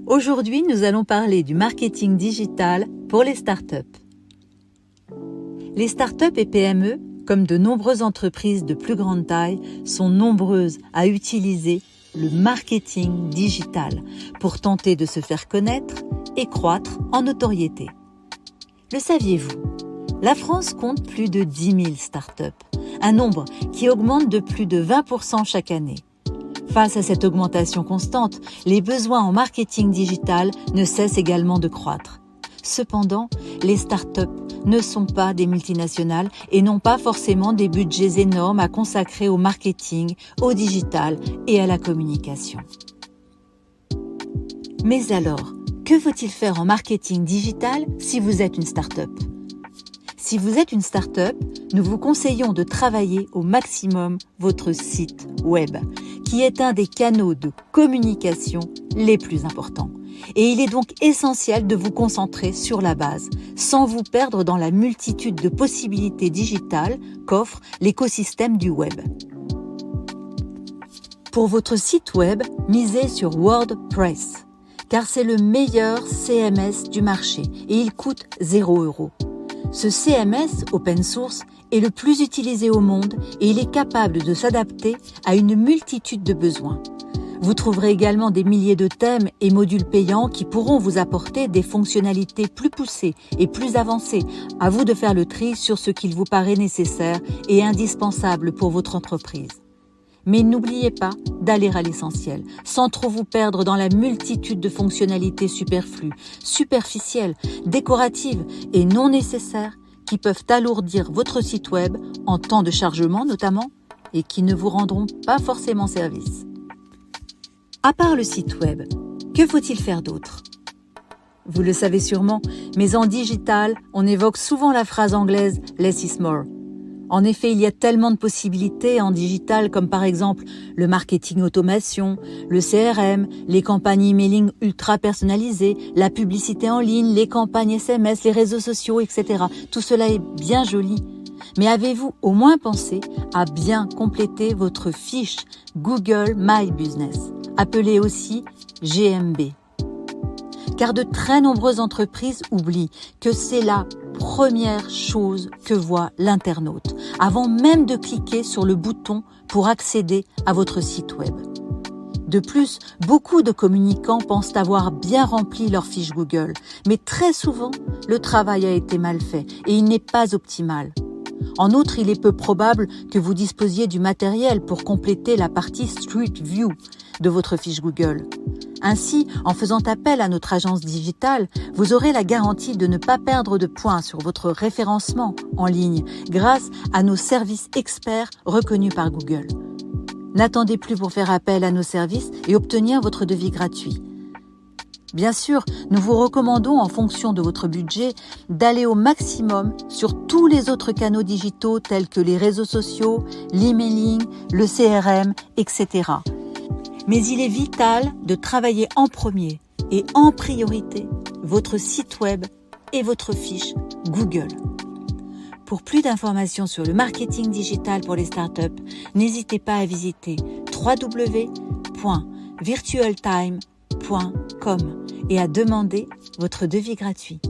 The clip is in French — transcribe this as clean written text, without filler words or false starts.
Aujourd'hui, nous allons parler du marketing digital pour les startups. Les startups et PME, comme de nombreuses entreprises de plus grande taille, sont nombreuses à utiliser le marketing digital pour tenter de se faire connaître et croître en notoriété. Le saviez-vous ? La France compte plus de 10 000 startups, un nombre qui augmente de plus de 20% chaque année. Face à cette augmentation constante, les besoins en marketing digital ne cessent également de croître. Cependant, les startups ne sont pas des multinationales et n'ont pas forcément des budgets énormes à consacrer au marketing, au digital et à la communication. Mais alors, que faut-il faire en marketing digital si vous êtes une startup ? Si vous êtes une start-up, nous vous conseillons de travailler au maximum votre site web, qui est un des canaux de communication les plus importants. Et il est donc essentiel de vous concentrer sur la base, sans vous perdre dans la multitude de possibilités digitales qu'offre l'écosystème du web. Pour votre site web, misez sur WordPress, car c'est le meilleur CMS du marché et il coûte 0 €. Ce CMS open source est le plus utilisé au monde et il est capable de s'adapter à une multitude de besoins. Vous trouverez également des milliers de thèmes et modules payants qui pourront vous apporter des fonctionnalités plus poussées et plus avancées. À vous de faire le tri sur ce qu'il vous paraît nécessaire et indispensable pour votre entreprise. Mais n'oubliez pas d'aller à l'essentiel, sans trop vous perdre dans la multitude de fonctionnalités superflues, superficielles, décoratives et non nécessaires qui peuvent alourdir votre site web en temps de chargement notamment et qui ne vous rendront pas forcément service. À part le site web, que faut-il faire d'autre ? Vous le savez sûrement, mais en digital, on évoque souvent la phrase anglaise « less is more ». En effet, il y a tellement de possibilités en digital comme par exemple le marketing automation, le CRM, les campagnes emailing ultra personnalisées, la publicité en ligne, les campagnes SMS, les réseaux sociaux, etc. Tout cela est bien joli. Mais avez-vous au moins pensé à bien compléter votre fiche Google My Business, appelée aussi GMB ? Car de très nombreuses entreprises oublient que c'est la première chose que voit l'internaute, avant même de cliquer sur le bouton pour accéder à votre site web. De plus, beaucoup de communicants pensent avoir bien rempli leur fiche Google, mais très souvent, le travail a été mal fait et il n'est pas optimal. En outre, il est peu probable que vous disposiez du matériel pour compléter la partie Street View de votre fiche Google. Ainsi, en faisant appel à notre agence digitale, vous aurez la garantie de ne pas perdre de points sur votre référencement en ligne grâce à nos services experts reconnus par Google. N'attendez plus pour faire appel à nos services et obtenir votre devis gratuit. Bien sûr, nous vous recommandons en fonction de votre budget d'aller au maximum sur tous les autres canaux digitaux tels que les réseaux sociaux, l'emailing, le CRM, etc. Mais il est vital de travailler en premier et en priorité votre site web et votre fiche Google. Pour plus d'informations sur le marketing digital pour les startups, n'hésitez pas à visiter www.virtualtime.com et à demander votre devis gratuit.